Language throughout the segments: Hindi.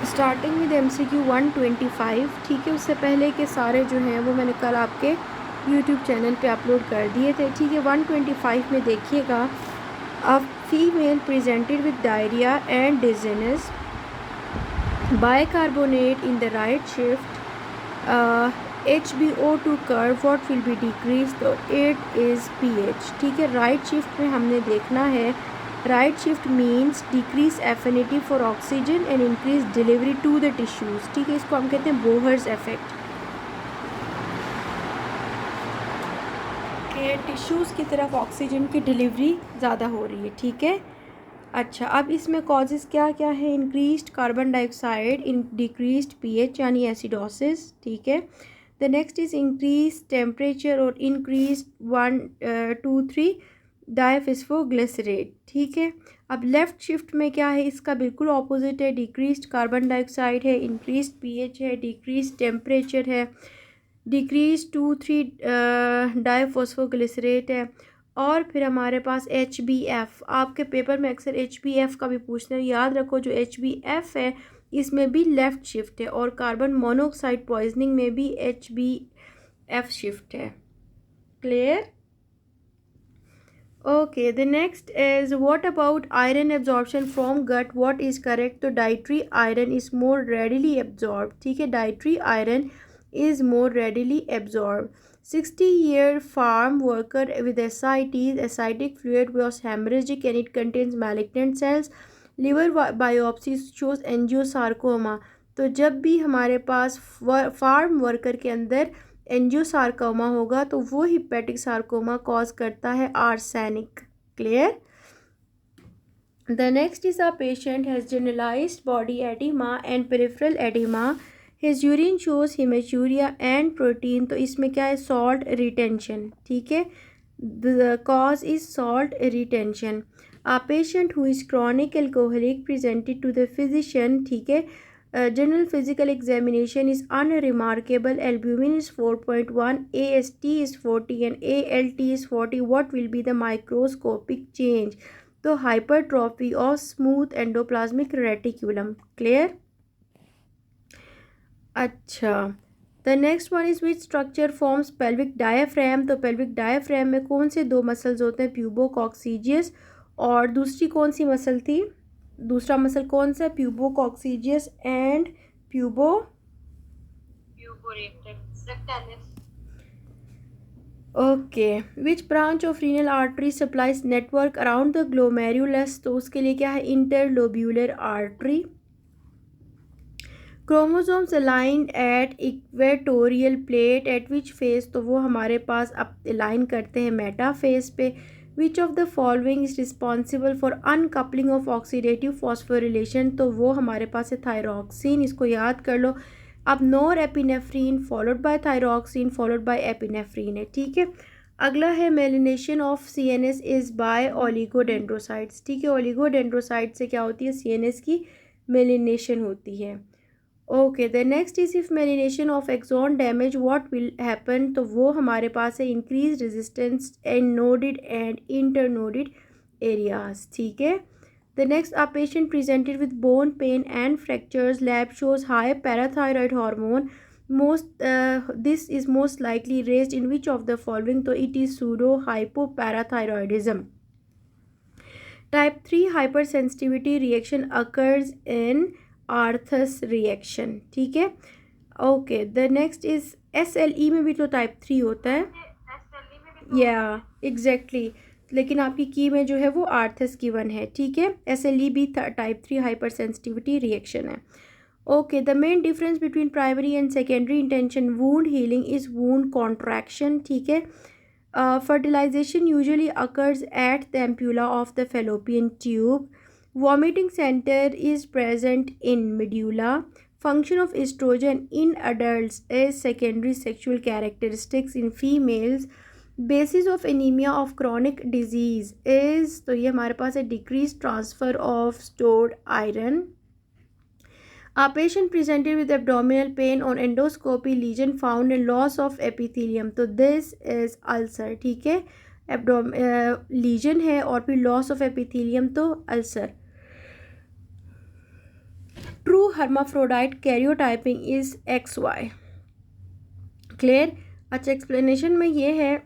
स्टार्टिंग विद MCQ 125, ठीक है। उससे पहले के सारे जो हैं वो मैंने कल आपके यूट्यूब चैनल पे अपलोड कर दिए थे, ठीक है। 125 में देखिएगा, a female presented with diarrhoea and dizziness, bicarbonate in the right shift, HbO2 curve what will be decreased, तो 8 is pH, ठीक है। राइट शिफ्ट में हमने देखना है, right shift means decrease affinity for oxygen and increase delivery to the tissues, ठीक है। इसको हम कहते हैं बोहर्स इफेक्ट, के टिश्यूज़ की तरफ ऑक्सीजन की डिलीवरी ज़्यादा हो रही है, ठीक है। अच्छा, अब इसमें कॉजेज़ क्या क्या है? इंक्रीज्ड कार्बन डाइऑक्साइड, इन डिक्रीज्ड पीएच यानी एसिडोसिस, ठीक है। The next is increase temperature और इंक्रीज 1, 2, 3 डायफिस्फोग्लिसरेट, ठीक है। अब लेफ़्ट शिफ्ट में क्या है? इसका बिल्कुल ऑपोजिट है, डिक्रीज्ड कार्बन डाइऑक्साइड है, इंक्रीज्ड पीएच है, डिक्रीज्ड टेम्परेचर है, डिक्रीज 2, 3 डायफॉस्फोग्लिसरेट है। और फिर हमारे पास HbF, आपके पेपर में अक्सर HbF का भी पूछते हैं, याद रखो जो HbF है इसमें भी लेफ़्ट शिफ्ट है, और कार्बन मोनोऑक्साइड पॉइजनिंग में भी HbF शिफ्ट है। Clear? Okay, the next is what about iron absorption from gut, what is correct? तो dietary iron is more readily absorb, ठीक है। डाइट्री आयरन is more readily absorbed. 60-year farm worker with ascites, ascitic fluid was hemorrhagic and it contains malignant cells. Liver biopsy shows angiosarcoma. तो जब भी हमारे पास फार्म वर्कर के अंदर एंजियोसार्कोमा होगा तो वो हिपेटिक सार्कोमा कॉज करता है arsenic. Clear? The next is a patient has generalized body edema and peripheral edema. His urine shows hematuria and protein. तो इसमें क्या है? Salt retention, ठीक है। The cause is salt retention. A patient who is chronic alcoholic presented to the physician, ठीक है। General physical examination is unremarkable. Albumin is 4.1, AST is 40 and ALT is 40. What will be the microscopic change? तो hypertrophy of smooth endoplasmic reticulum. Clear? अच्छा, the next one is which structure forms pelvic diaphragm. तो पेल्विक डायाफ्राम में कौन से दो मसल्स होते हैं? प्यूबोकॉक्सीजियस, और दूसरी कौन सी मसल थी? दूसरा मसल कौन सा? Pubococcygeus and okay. Which branch of renal artery supplies network around the glomerulus? तो उसके लिए क्या है? Interlobular artery. Chromosomes aligned at equatorial plate at which phase? तो वो हमारे पास अब अलाइन करते हैं मेटा फेज पे। Which of the following is responsible for uncoupling of oxidative phosphorylation? तो वो हमारे पास है थायरॉक्सिन, इसको याद कर लो। अब norepinephrine followed by thyroxine followed by epinephrine है, ठीक है। अगला है myelination of CNS is by oligodendrocytes, ठीक है। ओलिगोडेंड्रोसाइट से क्या होती है? CNS की मेलिनेशन होती है। Okay, the next is if myelination of axon damage what will happen? तो वो हमारे पास है increase resistance and noded and internoded areas, ठीक है। The next, a patient presented with bone pain and fractures, lab shows high parathyroid hormone, most this is most likely raised in which of the following? तो it is pseudohypoparathyroidism. Type 3 hypersensitivity reaction occurs in Arthus reaction, ठीक है। Okay, the next is SLE में भी तो टाइप 3 होता है, या एग्जैक्टली, लेकिन आपकी की में जो है वो आर्थस की 1 है, ठीक है। SLE भी टाइप 3 हाइपर सेंसिटिविटी रिएक्शन है। Okay, the main difference between primary and secondary intention wound healing is wound contraction, ठीक है। fertilization usually occurs at the ampulla of the fallopian tube. Vomiting center is present in medulla. Function of estrogen in adults is secondary sexual characteristics in females. Basis of anemia of chronic disease is, तो ये हमारे पास है decreased transfer of stored iron. A patient presented with abdominal pain on endoscopy, lesion found and loss of epithelium. तो this is ulcer, ठीक है। लीजन है और फिर लॉस ऑफ एपिथेलियम, तो ulcer. True hermaphrodite karyotyping is XY। Clear. अच्छा, एक्सप्लेनेशन में ये है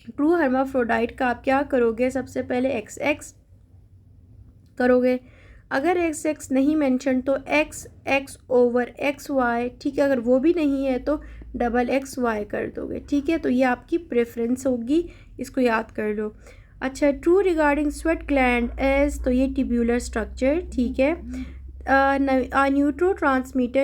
ट्रू हर्माफ्रोडाइट का आप क्या करोगे, सबसे पहले XX करोगे, अगर XX नहीं मेंशन तो XX/XY, ठीक है। अगर वो भी नहीं है तो XXY कर दोगे, ठीक है। तो ये आपकी प्रेफरेंस होगी, इसको याद कर लो। अच्छा, true regarding sweat gland is, तो ये ट्यूब्यूलर स्ट्रक्चर, ठीक है।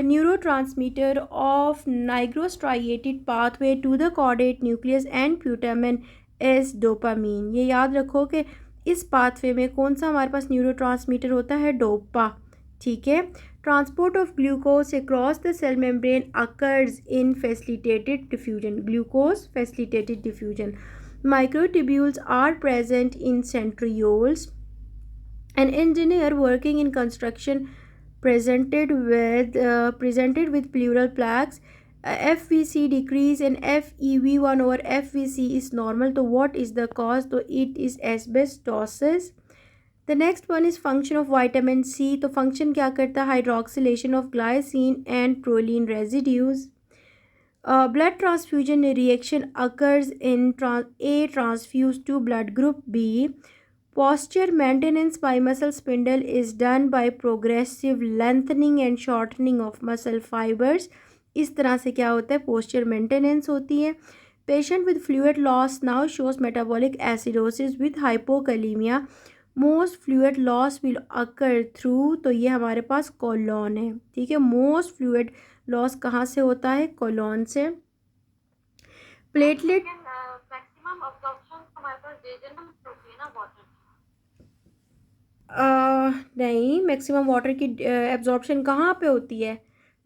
Neurotransmitter of nigrostriatal pathway to the caudate nucleus and putamen is dopamine. ये याद रखो कि इस पाथवे में कौन सा हमारे पास न्यूरोट्रांसमीटर होता है, डोपा, ठीक है। Transport of glucose across the cell membrane occurs in facilitated diffusion, glucose facilitated diffusion. Microtubules are present in centrioles. An engineer working in construction presented with pleural plaques. FVC decrease and FEV1 over FVC is normal. So what is the cause? So it is asbestosis. The next one is function of vitamin C. तो function क्या करता है, hydroxylation of glycine and proline residues. Blood transfusion reaction occurs in A transfused to blood group B. Posture maintenance by muscle spindle is done by progressive lengthening and shortening of muscle fibers. इस तरह से क्या होता है, posture maintenance होती है. Patient with fluid loss now shows metabolic acidosis with hypokalemia. Most fluid loss will occur through, तो ये हमारे पास कोलोन है, ठीक है। मोस्ट फ्लूइड लॉस कहाँ से होता है, कोलोन से। प्लेटलेट मैक्सिमम अब्जॉर्प्शन हमारे पास जेजन होती है ना, वाटर नहीं, मैक्सिमम वाटर की एब्जॉर्प्शन कहाँ पे होती है,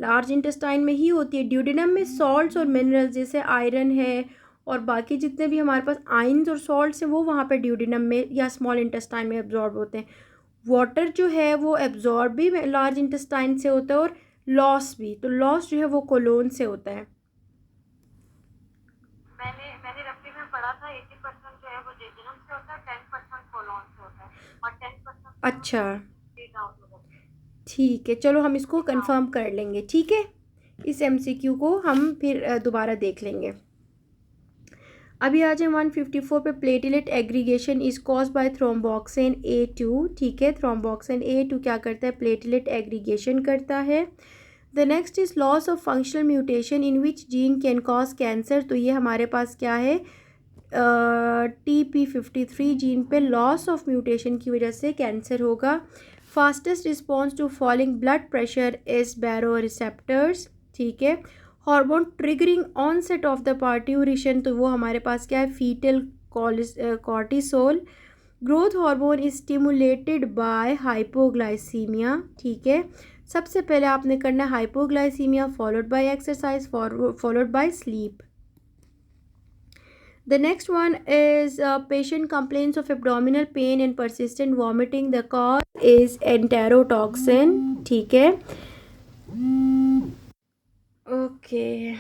लार्ज इंटेस्टाइन में ही होती है। ड्यूडेनम में सॉल्ट्स और मिनरल्स जैसे आयरन है और बाकी जितने भी हमारे पास आयंस और सॉल्ट्स हैं वो वहाँ पे ड्यूडेनम में या स्मॉल इंटेस्टाइन में एब्जॉर्ब होते हैं। वाटर जो है वो एब्जॉर्ब भी लार्ज इंटेस्टाइन से होता है और लॉस भी, तो लॉस जो है वो कोलोन से होता है। मैंने रफली में पढ़ा था 80% जो है वो जेजुनम से होता है, 10% कोलोन से होता है और 10%। अच्छा ठीक है, चलो हम इसको कंफर्म कर लेंगे, ठीक है। इस MCQ को हम फिर दोबारा देख लेंगे। अभी आ जाए 154 पे, platelet aggregation is cause by thromboxane A2, ठीक है। थ्रोम्बोक्सिन A2 क्या करता है, प्लेटलेट एग्रीगेशन करता है। The next is loss of functional mutation in which gene can cause cancer, तो ये हमारे पास क्या है, TP53 जीन पे लॉस ऑफ म्यूटेशन की वजह से कैंसर होगा। Fastest response to falling blood pressure is baroreceptors, ठीक है। Hormone triggering onset of the parturition, तो वो हमारे पास क्या है, fetal cortisol. Growth hormone is stimulated by hypoglycaemia, ठीक है। सबसे पहले आपने करना है hypoglycaemia, followed by exercise, followed by sleep. The next one is patient complaints of abdominal pain and persistent vomiting. The cause is enterotoxin, ठीक है। ओके